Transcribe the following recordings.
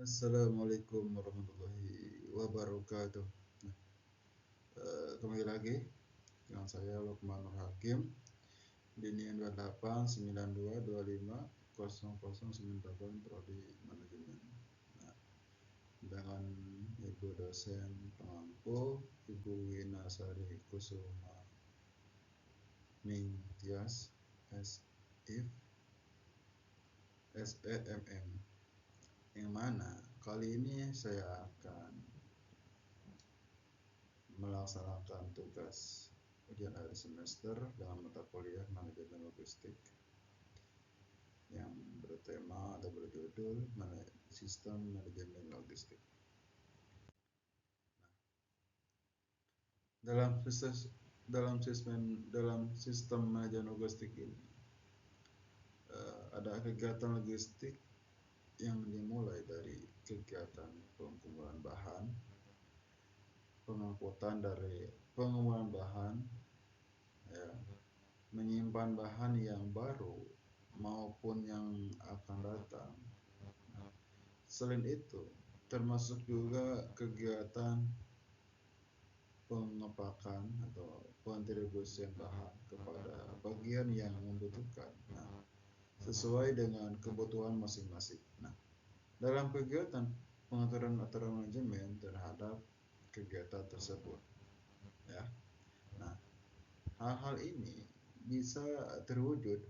Assalamualaikum warahmatullahi wabarakatuh. Kembali lagi dengan saya Lukman Nur Hakim di NIM 2892250098 Prodi Manajemen. Nah, dengan Ibu dosen pengampu Ibu Winasari Kusuma Ningtyas SIF SEMM, yang mana kali ini saya akan melaksanakan tugas ujian akhir semester dalam mata kuliah manajemen logistik yang bertema atau berjudul sistem manajemen logistik. Dalam sistem manajemen logistik ini ada kegiatan logistik yang dimulai dari kegiatan pengumpulan bahan, pengangkutan dari pengumpulan bahan, ya, menyimpan bahan yang baru maupun yang akan datang. Selain itu, termasuk juga kegiatan pengepakan atau pendistribusian bahan kepada bagian yang membutuhkan, sesuai dengan kebutuhan masing-masing. Dalam kegiatan pengaturan aturan manajemen terhadap kegiatan tersebut, ya. Nah, hal-hal ini bisa terwujud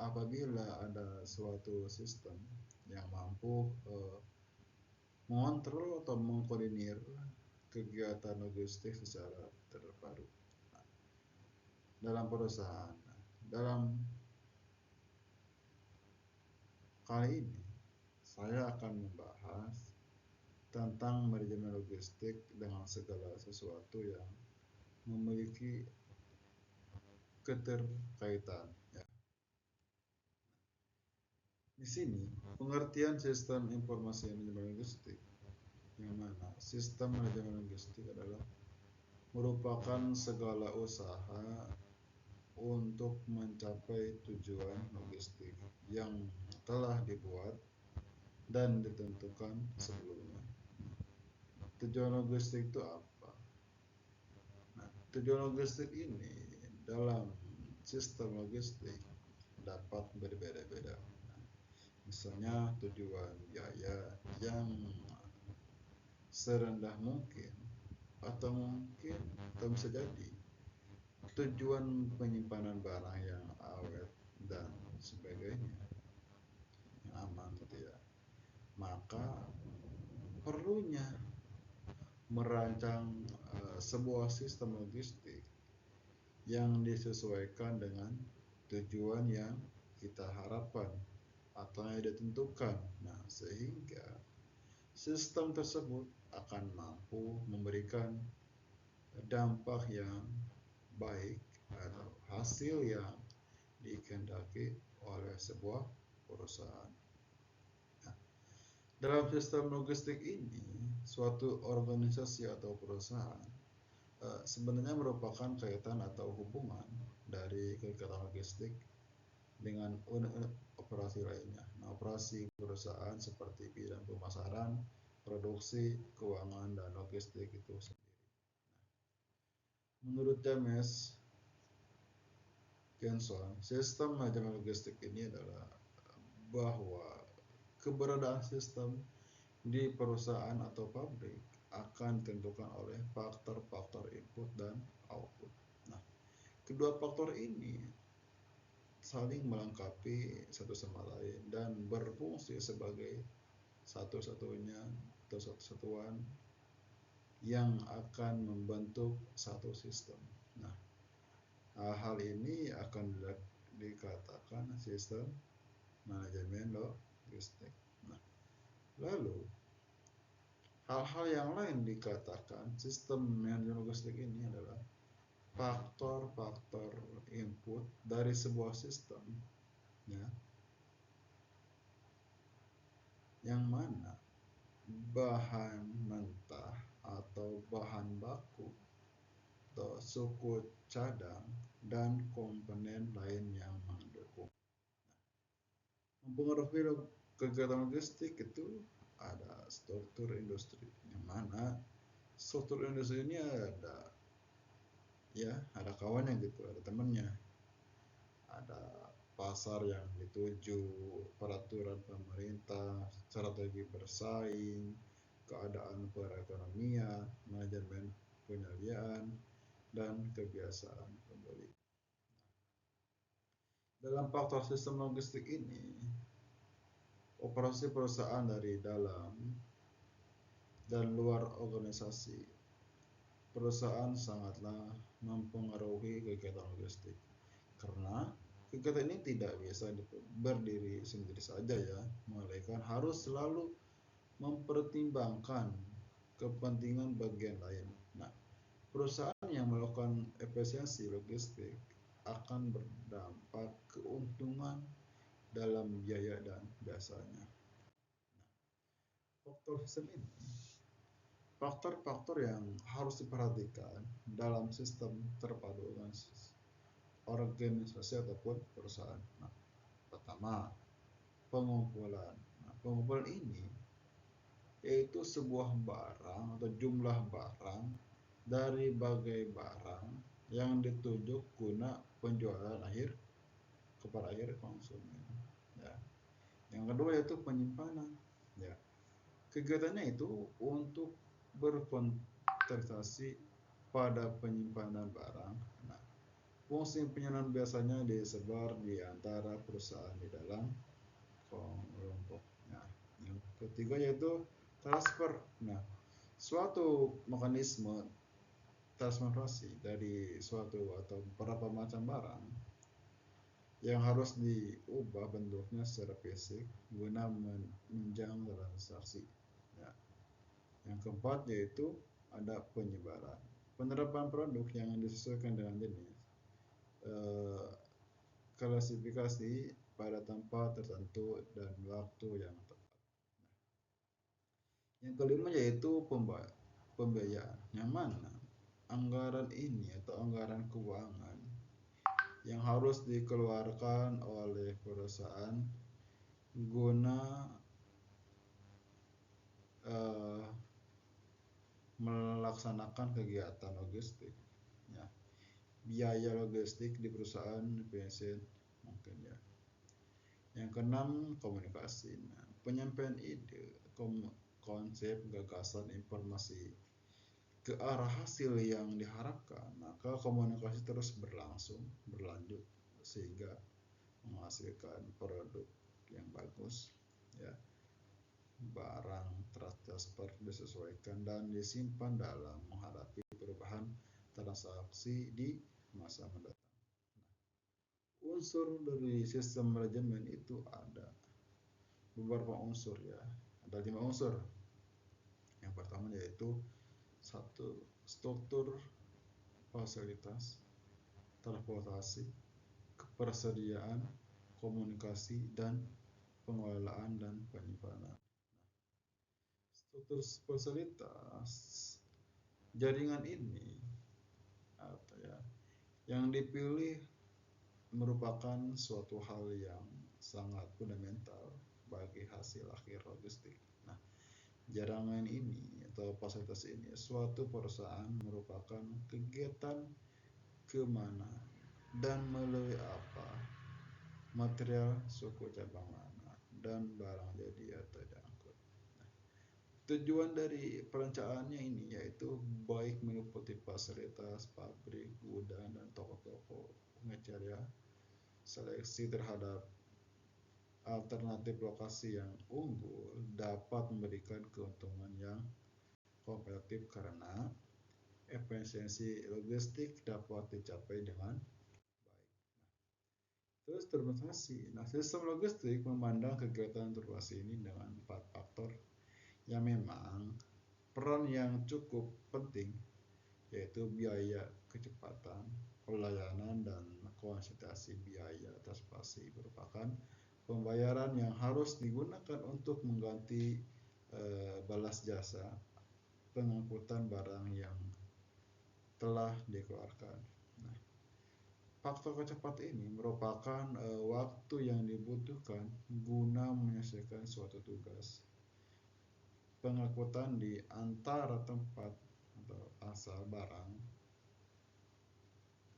apabila ada suatu sistem yang mampu mengontrol atau mengkoordinir kegiatan logistik secara terpadu dalam perusahaan. Dalam kali ini saya akan membahas tentang manajemen logistik dengan segala sesuatu yang memiliki keterkaitan, ya. Di sini pengertian sistem informasi manajemen logistik, yang mana sistem manajemen logistik adalah merupakan segala usaha untuk mencapai tujuan logistik yang telah dibuat dan ditentukan sebelumnya. Tujuan logistik itu apa? Tujuan logistik ini dalam sistem logistik dapat berbeda-beda. Misalnya tujuan biaya yang serendah mungkin, atau mungkin atau bisa jadi tujuan penyimpanan barang yang awet dan sebagainya, yang aman gitu ya. Maka perlunya merancang sebuah sistem logistik yang disesuaikan dengan tujuan yang kita harapkan atau yang ditentukan. Sehingga sistem tersebut akan mampu memberikan dampak yang baik atau hasil yang dikehendaki oleh sebuah perusahaan. Dalam sistem logistik ini, suatu organisasi atau perusahaan sebenarnya merupakan kaitan atau hubungan dari kegiatan logistik dengan unit operasi lainnya. Operasi perusahaan seperti bidang pemasaran, produksi, keuangan, dan logistik itu sendiri. Menurut James Johnson, sistem manajemen logistik ini adalah bahwa keberadaan sistem di perusahaan atau pabrik akan ditentukan oleh faktor-faktor input dan output. Kedua faktor ini saling melengkapi satu sama lain dan berfungsi sebagai satu-satunya atau satu satuan yang akan membentuk satu sistem. Hal ini akan dikatakan sistem manajemen logistik. Lalu hal-hal yang lain dikatakan sistem manajemen logistik ini adalah faktor-faktor input dari sebuah sistem, ya, yang mana bahan mentah atau bahan baku atau suku cadang dan komponen lain yang mendukung. Mempengaruhi kegiatan logistik itu ada struktur industri, yang mana struktur industri ini ada kawannya gitu, ada temennya, ada pasar yang dituju, peraturan pemerintah, strategi bersaing, keadaan perekonomian, manajemen penyediaan, dan kebiasaan pembeli. Dalam faktor sistem logistik ini, operasi perusahaan dari dalam dan luar organisasi perusahaan sangatlah mempengaruhi kegiatan logistik, karena kegiatan ini tidak bisa berdiri sendiri saja ya, melainkan harus selalu mempertimbangkan kepentingan bagian lain. Nah, perusahaan yang melakukan efisiensi logistik akan berdampak keuntungan dalam biaya dan biasanya. Faktor sistem ini faktor-faktor yang harus diperhatikan dalam sistem terpadu organisasi ataupun perusahaan. Nah, pertama, pengumpulan. Nah, pengumpulan ini yaitu sebuah barang atau jumlah barang dari bagai barang yang ditunjuk guna penjualan kepada akhir konsumen. Ya. Yang kedua yaitu penyimpanan. Ya. Kegiatannya itu untuk berkonsentrasi pada penyimpanan barang. Nah, fungsi penyimpanan biasanya disebar di antara perusahaan di dalam kelompok. Nah, yang ketiga yaitu transfer. Nah, suatu mekanisme transformasi dari suatu atau beberapa macam barang yang harus diubah bentuknya secara fisik guna menunjang transaksi. Ya. Yang keempat yaitu ada penyebaran. Penerapan produk yang disesuaikan dengan jenis, klasifikasi pada tempat tertentu dan waktu yang tepat. Yang kelima yaitu pembiayaan, yang mana anggaran ini atau anggaran keuangan yang harus dikeluarkan oleh perusahaan guna melaksanakan kegiatan logistik. Ya. Biaya logistik di perusahaan BNN mungkin ya. Yang keenam, komunikasi. Nah, penyampaian ide, konsep, gagasan, informasi ke arah hasil yang diharapkan, maka komunikasi terus berlanjut sehingga menghasilkan produk yang bagus, ya. Barang transfer disesuaikan dan disimpan dalam menghadapi perubahan transaksi di masa mendatang. Unsur dari sistem manajemen itu ada beberapa unsur ya, ada 5 unsur. Yang pertama yaitu satu, struktur fasilitas, transportasi, ketersediaan, komunikasi, dan pengelolaan dan penyimpanan. Struktur fasilitas jaringan ini atau ya, yang dipilih merupakan suatu hal yang sangat fundamental bagi hasil akhir logistik. Nah, jaringan ini atau fasilitas ini suatu perusahaan merupakan kegiatan kemana dan melalui apa material suku cabang mana dan barang jadi atau diangkut. Nah, tujuan dari perencanaannya ini yaitu baik meliputi fasilitas, pabrik, gudang, dan toko-toko pengecer ya, seleksi terhadap alternatif lokasi yang unggul dapat memberikan keuntungan yang kompetitif karena efisiensi logistik dapat dicapai dengan baik. Terus transportasi. Nah, sistem logistik memandang kegiatan transportasi ini dengan 4 faktor yang memang peran yang cukup penting, yaitu biaya, kecepatan, pelayanan, dan konsentrasi. Biaya transportasi merupakan pembayaran yang harus digunakan untuk mengganti balas jasa pengangkutan barang yang telah dikeluarkan. Nah, faktor kecepatan ini merupakan waktu yang dibutuhkan guna menyelesaikan suatu tugas. pengangkutan di antara tempat atau asal barang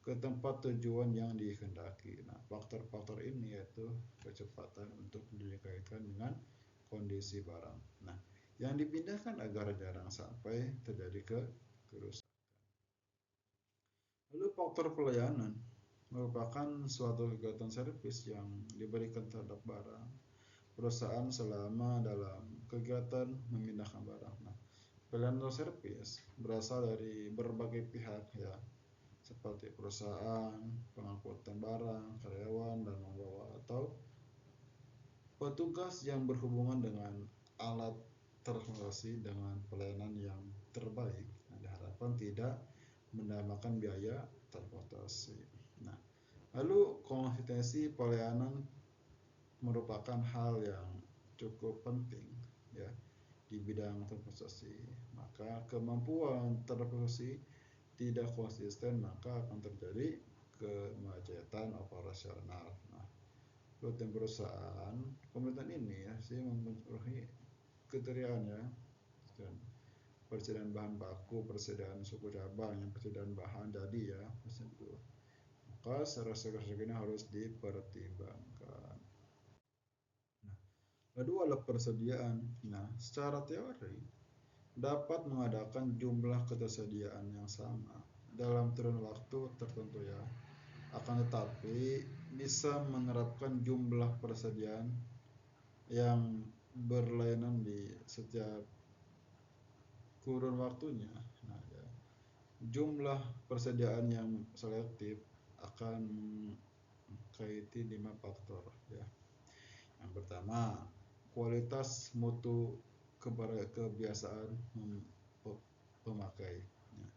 ke tempat tujuan yang dikehendaki. Nah, faktor-faktor ini yaitu kecepatan untuk dikaitkan dengan kondisi barang. Nah, yang dipindahkan agar jarang sampai terjadi kerusakan. Lalu faktor pelayanan merupakan suatu kegiatan servis yang diberikan terhadap barang perusahaan selama dalam kegiatan memindahkan barang. Nah, pelayanan atau servis berasal dari berbagai pihak ya, seperti perusahaan, pengangkutan barang, karyawan, dan membawa atau petugas yang berhubungan dengan alat transportasi dengan pelayanan yang terbaik. Nah, diharapkan tidak mendamakan biaya transportasi. Nah, lalu konsistensi pelayanan merupakan hal yang cukup penting ya di bidang transportasi. Maka kemampuan transportasi tidak konsisten maka akan terjadi kemacetan operasional. Nah, rutin perusahaan pemerintahan ini ya sih mempengaruhi ketersediaan ya, dan persediaan bahan baku, persediaan suku cabang, yang persediaan bahan jadi ya, itu. Maka secara ini harus dipertimbangkan. Nah, kedua adalah persediaan. Nah, secara teori dapat mengadakan jumlah ketersediaan yang sama dalam kurun waktu tertentu ya. Akan tetapi bisa menerapkan jumlah persediaan yang berlainan di setiap kurun waktunya. Nah, ya. Jumlah persediaan yang selektif akan mengkaiti 5 faktor ya. Yang pertama, kualitas mutu kebiasaan pemakai ya,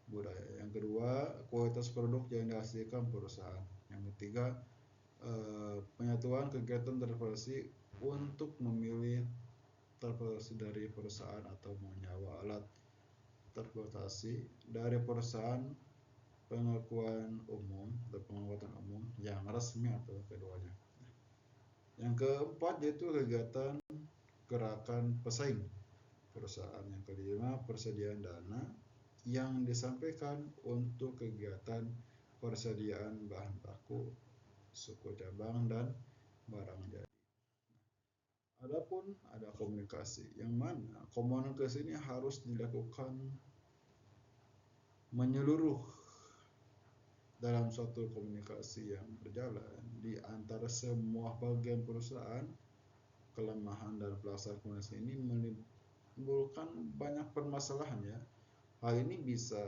budaya. Yang kedua, kualitas produk yang dihasilkan perusahaan. Yang ketiga, penyatuan kegiatan transportasi untuk memilih transportasi dari perusahaan atau menyewa alat transportasi dari perusahaan pengakuan umum atau pengangkutan umum yang resmi atau keduanya. Yang keempat yaitu kegiatan gerakan pesaing perusahaan. Yang kelima, persediaan dana yang disampaikan untuk kegiatan persediaan bahan baku, suku cabang, dan barang jadi. Adapun ada komunikasi, yang mana komunikasi ini harus dilakukan menyeluruh dalam suatu komunikasi yang berjalan di antara semua bagian perusahaan. Kelemahan dan pelaksanaan komunikasi ini menimbulkan banyak permasalahan ya. Hal ini bisa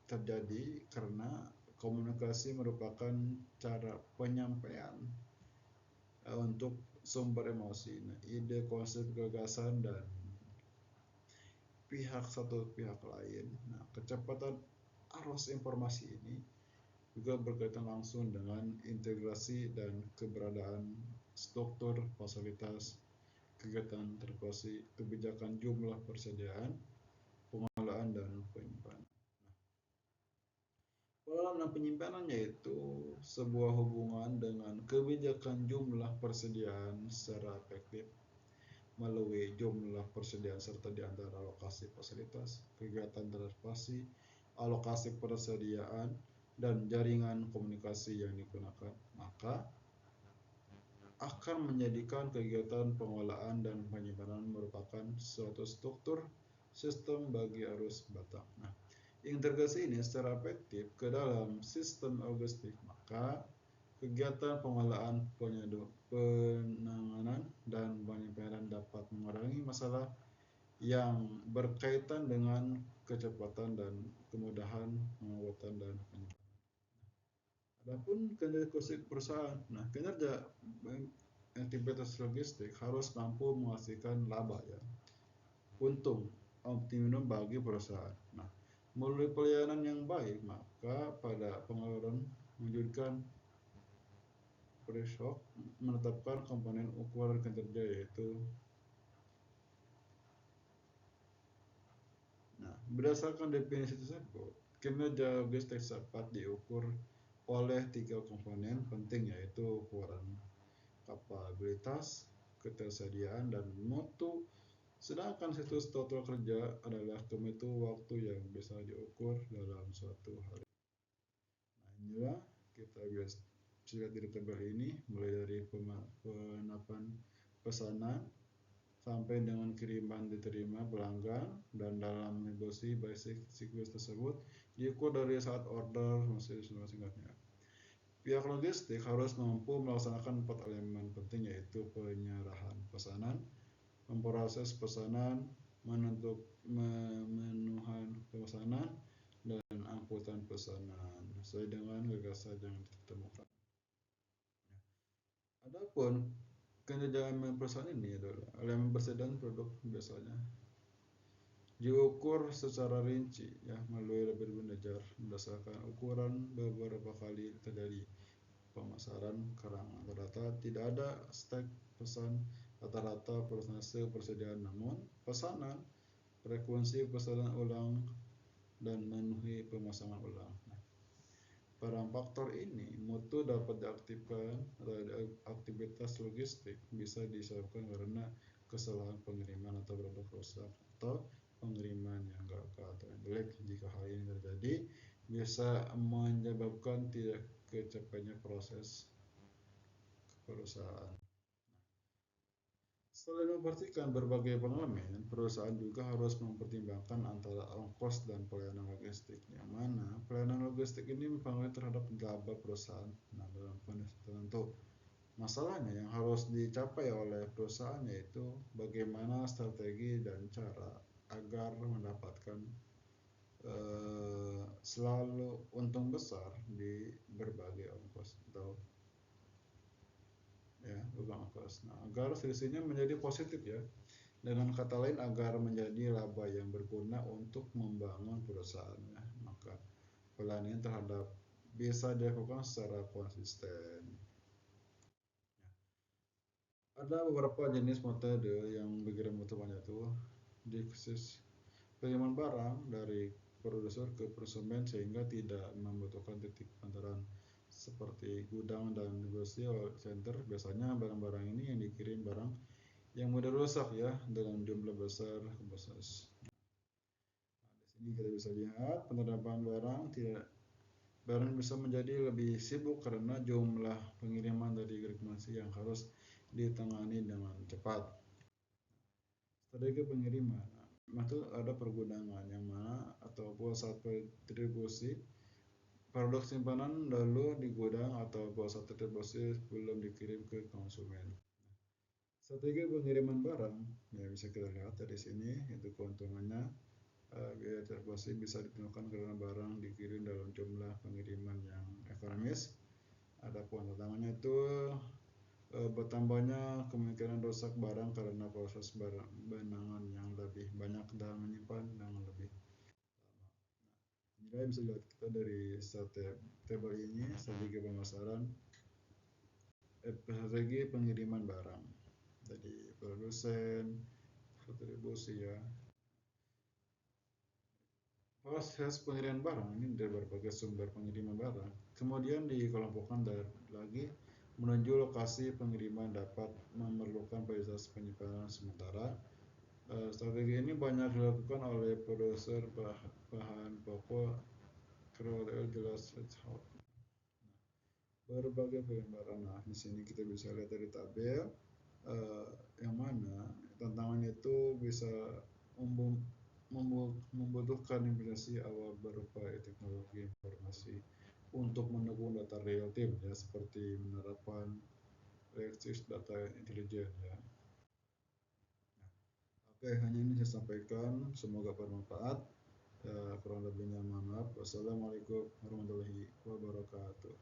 terjadi karena komunikasi merupakan cara penyampaian untuk sumber emosi, ide, konsep, gagasan, dan pihak satu pihak lain. Nah, kecepatan arus informasi ini juga berkaitan langsung dengan integrasi dan keberadaan struktur fasilitas kegiatan transportasi, kebijakan jumlah persediaan, pengelolaan, dan penyimpanan. Pengelolaan dan penyimpanan yaitu sebuah hubungan dengan kebijakan jumlah persediaan secara efektif melalui jumlah persediaan serta di antara alokasi fasilitas, kegiatan transportasi, alokasi persediaan, dan jaringan komunikasi yang digunakan, maka akan menjadikan kegiatan pengelolaan dan penyimpanan merupakan suatu struktur sistem bagi arus batang. Nah, integrasi ini secara efektif ke dalam sistem logistik, maka kegiatan pengelolaan, penanganan, dan penyimpanan dapat mengurangi masalah yang berkaitan dengan kecepatan dan kemudahan pengangkutan dan penyimpanan. Adapun kinerja perusahaan, nah kinerja aktivitas logistik harus mampu menghasilkan laba ya, untung optimum bagi perusahaan. Nah, melalui pelayanan yang baik, maka pada pengeluaran mewujudkan Preshock menetapkan komponen ukuran kinerja yaitu. Nah, berdasarkan definisi tersebut, kinerja logistik dapat diukur oleh 3 komponen penting yaitu ukuran kapabilitas, ketersediaan, dan mutu Sedangkan siklus total kerja adalah kemitu waktu yang bisa diukur dalam suatu hari. Nah, inilah kita bisa lihat di tabel ini, mulai dari penapan pesanan sampai dengan kiriman diterima pelanggan, dan dalam negosiasi basic siklus tersebut diukur dari saat order masing-masingnya. Pihak logistik harus mampu melaksanakan 4 elemen penting, yaitu penyerahan pesanan, memproses pesanan, memenuhan pesanan, dan angkutan pesanan sesuai dengan gagasan yang ditemukan. Adapun kinerja perusahaan ini adalah elemen persediaan produk biasanya diukur secara rinci ya melalui lebih belajar berdasarkan ukuran beberapa kali terjadi pemasaran karangan. Rata-rata tidak ada stek pesan rata-rata persentase persediaan, namun pesanan, frekuensi pesanan ulang, dan memenuhi pemasangan ulang. Nah, para faktor ini mutu dapat diaktifkan atau aktivitas logistik bisa disebabkan karena kesalahan pengiriman atau produk rusak atau pengiriman yang gagal atau yang jelek. Jika hal ini terjadi, bisa menyebabkan tidak kecapainya proses perusahaan. Selain memperhatikan berbagai pengalaman, perusahaan juga harus mempertimbangkan antara ongkos dan pelayanan logistik, yang mana pelayanan logistik ini mempengaruhi terhadap laba perusahaan. Nah, dalam kondisi tertentu, masalahnya yang harus dicapai oleh perusahaan yaitu bagaimana strategi dan cara agar mendapatkan selalu untung besar di berbagai ongkos atau ya ongkos. Nah, agar selisihnya menjadi positif ya. Dengan kata lain, agar menjadi laba yang berguna untuk membangun perusahaannya, maka pelayanan terhadap bisa dilakukan secara konsisten. Ada beberapa jenis metode yang berkirim mutu banyak tuh di khusus pengiriman barang dari produser ke konsumen sehingga tidak membutuhkan titik antaran seperti gudang dan negotiation center. Biasanya barang-barang ini yang dikirim barang yang mudah rusak ya dalam jumlah besar kemasan. Nah, di sini kita bisa lihat penerapan barang bisa menjadi lebih sibuk karena jumlah pengiriman dari reklamasi yang harus ditangani dengan cepat. Strategi pengiriman, nah, itu ada pergudangan yang mana ataupun saat distribusi produk simpanan lalu di gudang atau saat distribusi sebelum dikirim ke konsumen. Strategi pengiriman barang ya bisa kita lihat dari sini, itu keuntungannya biaya distribusi bisa ditemukan karena barang dikirim dalam jumlah pengiriman yang ekonomis. Adapun tantangannya itu bertambahnya kemungkinan rusak barang karena proses benangan yang lebih banyak dan menyimpan dengan lebih lama. Nah, bisa dilihat kita dari tabel ini, strategi pemasaran, strategi pengiriman barang dari produsen, distribusi ya. Proses pengiriman barang ini dari berbagai sumber pengiriman barang, kemudian dikelompokkan lagi menuju lokasi pengiriman dapat memerlukan fasilitas penyimpanan sementara. Strategi ini banyak dilakukan oleh produser bahan pokok, Kroll jelas berbagai pengiriman barang. Nah, di sini kita bisa lihat dari tabel yang mana tantangan itu bisa membutuhkan investasi awal berupa teknologi informasi untuk mendukung data real time ya, seperti menerapkan realistis data intelijen ya. Oke, hanya ini saya sampaikan, semoga bermanfaat. Ya, kurang lebihnya mohon maaf. Wassalamualaikum warahmatullahi wabarakatuh.